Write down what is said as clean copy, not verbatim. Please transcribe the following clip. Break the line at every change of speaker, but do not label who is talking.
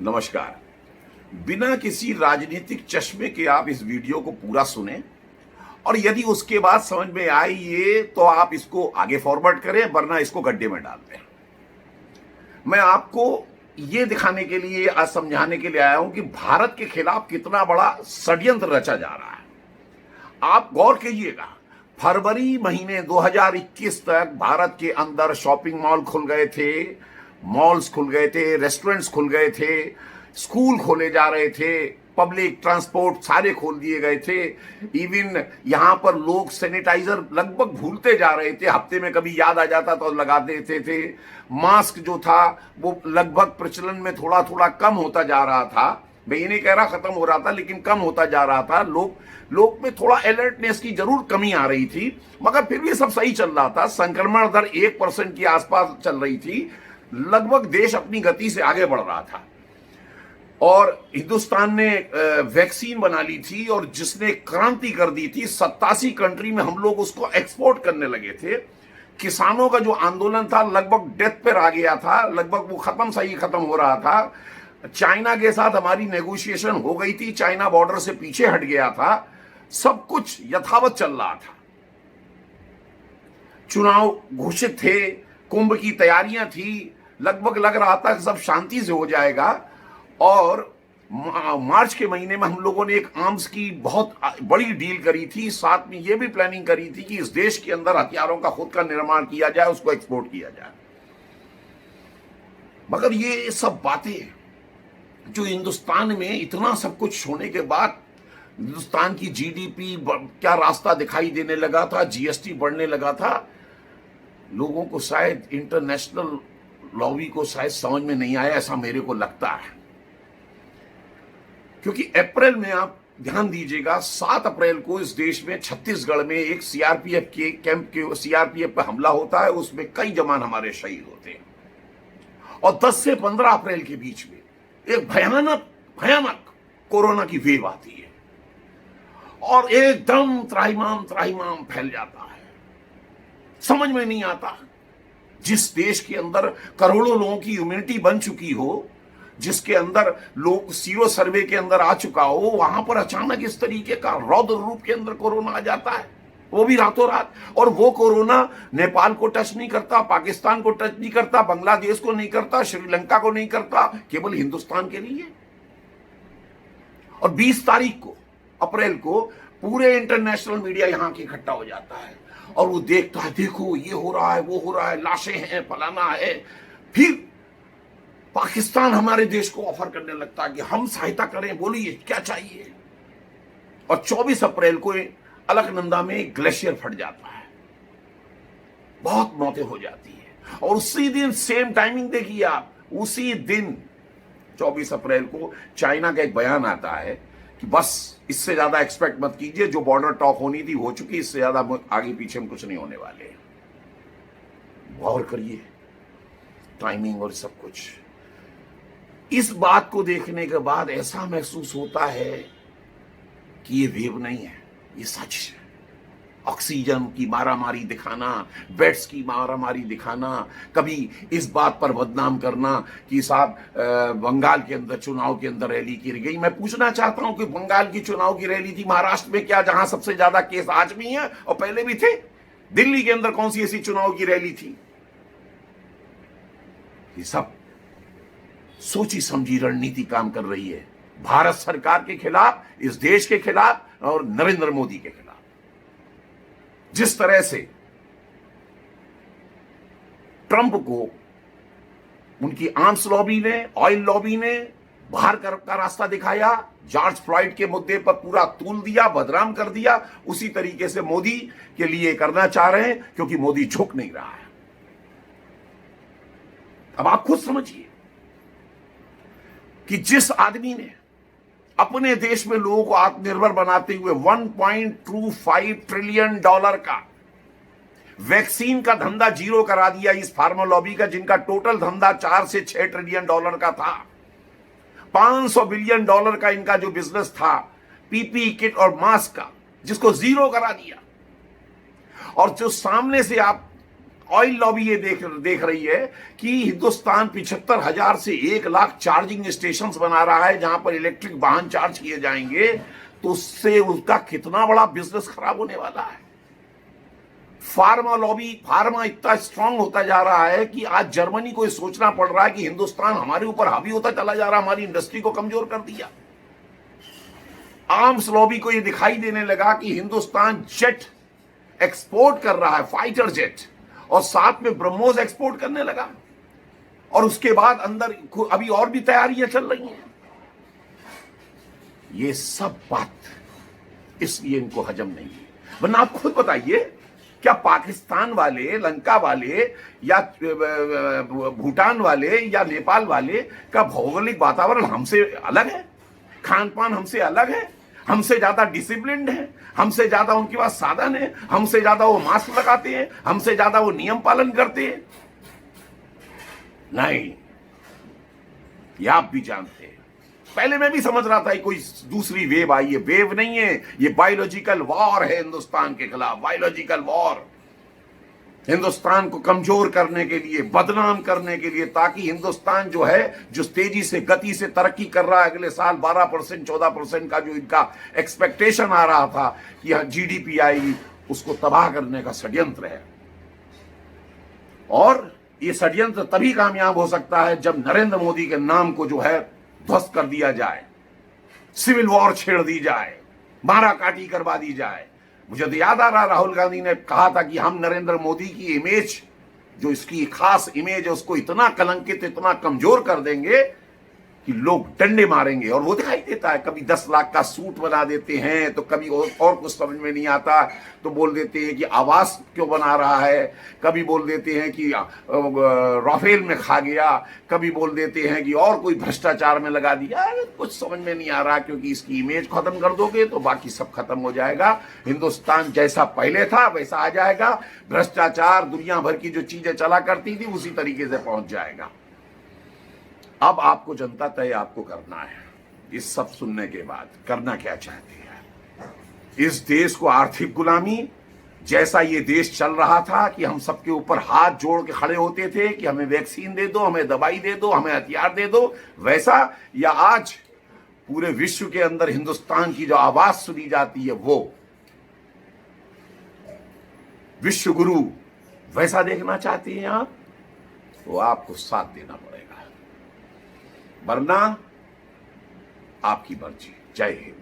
नमस्कार। बिना किसी राजनीतिक चश्मे के आप इस वीडियो को पूरा सुने और यदि उसके बाद समझ में आए ये तो आप इसको आगे फॉरवर्ड करें, वरना इसको गड्ढे में डाल दें। मैं आपको ये दिखाने के लिए, आज समझाने के लिए आया हूं कि भारत के खिलाफ कितना बड़ा षड्यंत्र रचा जा रहा है। आप गौर कीजिएगा, फरवरी महीने 2021 तक भारत के अंदर शॉपिंग मॉल खुल गए थे, मॉल्स खुल गए थे, रेस्टोरेंट्स खुल गए थे, स्कूल खोले जा रहे थे, पब्लिक ट्रांसपोर्ट सारे खोल दिए गए थे। इवन यहां पर लोग सैनिटाइजर लगभग भूलते जा रहे थे, हफ्ते में कभी याद आ जाता तो लगा देते थे। मास्क जो था वो लगभग प्रचलन में थोड़ा थोड़ा कम होता जा रहा था। मैं ये नहीं कह रहा खत्म हो रहा था, लेकिन कम होता जा रहा था। लोग में थोड़ा अलर्टनेस की जरूर कमी आ रही थी, मगर फिर भी सब सही चल रहा था। संक्रमण दर 1% के आसपास चल रही थी। लगभग देश अपनी गति से आगे बढ़ रहा था और हिंदुस्तान ने वैक्सीन बना ली थी और जिसने क्रांति कर दी थी। 87 कंट्री में हम लोग उसको एक्सपोर्ट करने लगे थे। किसानों का जो आंदोलन था लगभग डेथ पर आ गया था, लगभग वो खत्म हो रहा था। चाइना के साथ हमारी नेगोशिएशन हो गई थी, चाइना बॉर्डर से पीछे हट गया था, सब कुछ यथावत चल रहा था। चुनाव घोषित थे, कुंभ की तैयारियां थी, लगभग लग रहा था कि सब शांति से हो जाएगा। और मार्च के महीने में हम लोगों ने एक आर्म्स की बहुत बड़ी डील करी थी। साथ में यह भी प्लानिंग करी थी कि इस देश के अंदर हथियारों का खुद का निर्माण किया जाए, उसको एक्सपोर्ट किया जाए। मगर ये सब बातें जो हिंदुस्तान में इतना सब कुछ होने के बाद हिंदुस्तान की जीडीपी क्या रास्ता दिखाई देने लगा था, जीएसटी बढ़ने लगा था, लोगों को शायद इंटरनेशनल लॉबी को शायद समझ में नहीं आया, ऐसा मेरे को लगता है। क्योंकि अप्रैल में आप ध्यान दीजिएगा, 7 अप्रैल को इस देश में छत्तीसगढ़ में एक सीआरपीएफ के कैंप के सीआरपीएफ पर हमला होता है, उसमें कई जवान हमारे शहीद होते हैं। और 10 से 15 अप्रैल के बीच में एक भयानक कोरोना की वेव आती है और एकदम त्राहिमाम फैल जाता है। समझ में नहीं आता, जिस देश के अंदर करोड़ों लोगों की इम्यूनिटी बन चुकी हो, जिसके अंदर लोग सीरो सर्वे के अंदर आ चुका हो, वहां पर अचानक इस तरीके का रौद्र रूप के अंदर कोरोना आ जाता है, वो भी रातों रात। और वो कोरोना नेपाल को टच नहीं करता, पाकिस्तान को टच नहीं करता, बांग्लादेश को नहीं करता, श्रीलंका को नहीं करता, केवल हिंदुस्तान के लिए। और 20 तारीख को अप्रैल को पूरे इंटरनेशनल मीडिया यहां के इकट्ठा हो जाता है और वो देखता है, देखो ये हो रहा है, वो हो रहा है, लाशें हैं, फलाना है। फिर पाकिस्तान हमारे देश को ऑफर करने लगता है कि हम सहायता करें, बोलिए क्या चाहिए। और 24 अप्रैल को अलकनंदा में ग्लेशियर फट जाता है, बहुत मौतें हो जाती है। और उसी दिन सेम टाइमिंग देखिए आप, उसी दिन 24 अप्रैल को चाइना का एक बयान आता है कि बस इससे ज्यादा एक्सपेक्ट मत कीजिए, जो बॉर्डर टॉक होनी थी हो चुकी, इससे ज्यादा आगे पीछे हम कुछ नहीं होने वाले। गौर करिए टाइमिंग और सब कुछ। इस बात को देखने के बाद ऐसा महसूस होता है कि ये वेव नहीं है, ये सच है। ऑक्सीजन की मारामारी दिखाना, बेड्स की मारामारी दिखाना, कभी इस बात पर बदनाम करना कि साहब बंगाल के अंदर चुनाव के अंदर रैली की गई। मैं पूछना चाहता हूं कि बंगाल की चुनाव की रैली थी महाराष्ट्र में क्या, जहां सबसे ज्यादा केस आज भी हैं और पहले भी थे? दिल्ली के अंदर कौन सी ऐसी चुनाव की रैली थी? ये सब सोची समझी रणनीति काम कर रही है भारत सरकार के खिलाफ, इस देश के खिलाफ और नरेंद्र मोदी के खिलाफ। जिस तरह से ट्रंप को उनकी आर्म्स लॉबी ने, ऑयल लॉबी ने बाहर का रास्ता दिखाया, जॉर्ज फ्लॉयड के मुद्दे पर पूरा तूल दिया, बदनाम कर दिया, उसी तरीके से मोदी के लिए करना चाह रहे हैं, क्योंकि मोदी झुक नहीं रहा है। अब आप खुद समझिए कि जिस आदमी ने अपने देश में लोगों को आत्मनिर्भर बनाते हुए $1.25 ट्रिलियन का वैक्सीन का धंधा जीरो करा दिया इस फार्मा लॉबी का, जिनका टोटल धंधा 4 से 6 ट्रिलियन डॉलर का था। $500 बिलियन का इनका जो बिजनेस था पीपी किट और मास्क का, जिसको जीरो करा दिया। और जो सामने से आप ऑयल लॉबी ये देख रही है कि हिंदुस्तान 75,000 से 1 लाख चार्जिंग स्टेशंस बना रहा है जहां पर इलेक्ट्रिक वाहन चार्ज किए जाएंगे, तो उससे उसका कितना बड़ा बिजनेस खराब होने वाला है। फार्मा लॉबी, फार्मा इतना स्ट्रांग होता जा रहा है कि आज जर्मनी को सोचना पड़ रहा है कि हिंदुस्तान हमारे ऊपर हावी होता चला जा रहा है, हमारी इंडस्ट्री को कमजोर कर दिया। आर्म्स लॉबी को यह दिखाई देने लगा कि हिंदुस्तान जेट एक्सपोर्ट कर रहा है, फाइटर जेट, और साथ में ब्रह्मोस एक्सपोर्ट करने लगा, और उसके बाद अंदर अभी और भी तैयारियां चल रही हैं। ये सब बात इसलिए इनको हजम नहीं है। वरना आप खुद बताइए, क्या पाकिस्तान वाले, लंका वाले, या भूटान वाले, या नेपाल वाले का भौगोलिक वातावरण हमसे अलग है? खान पान हमसे अलग है? हमसे ज्यादा डिसिप्लिन्ड है? हमसे ज्यादा उनके पास साधन है? हमसे ज्यादा वो मास्क लगाते हैं? हमसे ज्यादा वो नियम पालन करते हैं? नहीं, ये आप भी जानते हैं। पहले मैं भी समझ रहा था कोई दूसरी वेव आई है। वेव नहीं है, ये बायोलॉजिकल वॉर है हिंदुस्तान के खिलाफ, बायोलॉजिकल वॉर। हिंदुस्तान को कमजोर करने के लिए, बदनाम करने के लिए, ताकि हिंदुस्तान जो है, जो तेजी से, गति से तरक्की कर रहा है, अगले साल 12% 14% का जो इनका एक्सपेक्टेशन आ रहा था कि जीडीपी आएगी, उसको तबाह करने का षड्यंत्र है। और ये षड्यंत्र तभी कामयाब हो सकता है जब नरेंद्र मोदी के नाम को जो है ध्वस्त कर दिया जाए, सिविल वॉर छेड़ दी जाए, मारा काटी करवा दी जाए। मुझे तो याद आ रहा, राहुल गांधी ने कहा था कि हम नरेंद्र मोदी की इमेज, जो इसकी खास इमेज है, उसको इतना कलंकित, इतना कमजोर कर देंगे कि लोग डंडे मारेंगे। और वो दिखाई देता है, कभी 10 लाख का सूट बना देते हैं, तो कभी और कुछ समझ में नहीं आता तो बोल देते हैं कि आवास क्यों बना रहा है, कभी बोल देते हैं कि राफेल में खा गया, कभी बोल देते हैं कि और कोई भ्रष्टाचार में लगा दिया। कुछ समझ में नहीं आ रहा, क्योंकि इसकी इमेज खत्म कर दोगे तो बाकी सब खत्म हो जाएगा। हिंदुस्तान जैसा पहले था वैसा आ जाएगा। भ्रष्टाचार, दुनिया भर की जो चीजें चला करती थी, उसी तरीके से पहुंच जाएगा। अब आपको जनता तय आपको करना है। इस सब सुनने के बाद करना क्या चाहते हैं? इस देश को आर्थिक गुलामी, जैसा ये देश चल रहा था कि हम सबके ऊपर हाथ जोड़ के खड़े होते थे कि हमें वैक्सीन दे दो, हमें दवाई दे दो, हमें हथियार दे दो, वैसा, या आज पूरे विश्व के अंदर हिंदुस्तान की जो आवाज सुनी जाती है वो विश्व गुरु, वैसा देखना चाहते हैं आप? तो आपको साथ देना पड़ेगा, वरना आपकी मर्जी। जय हिंद।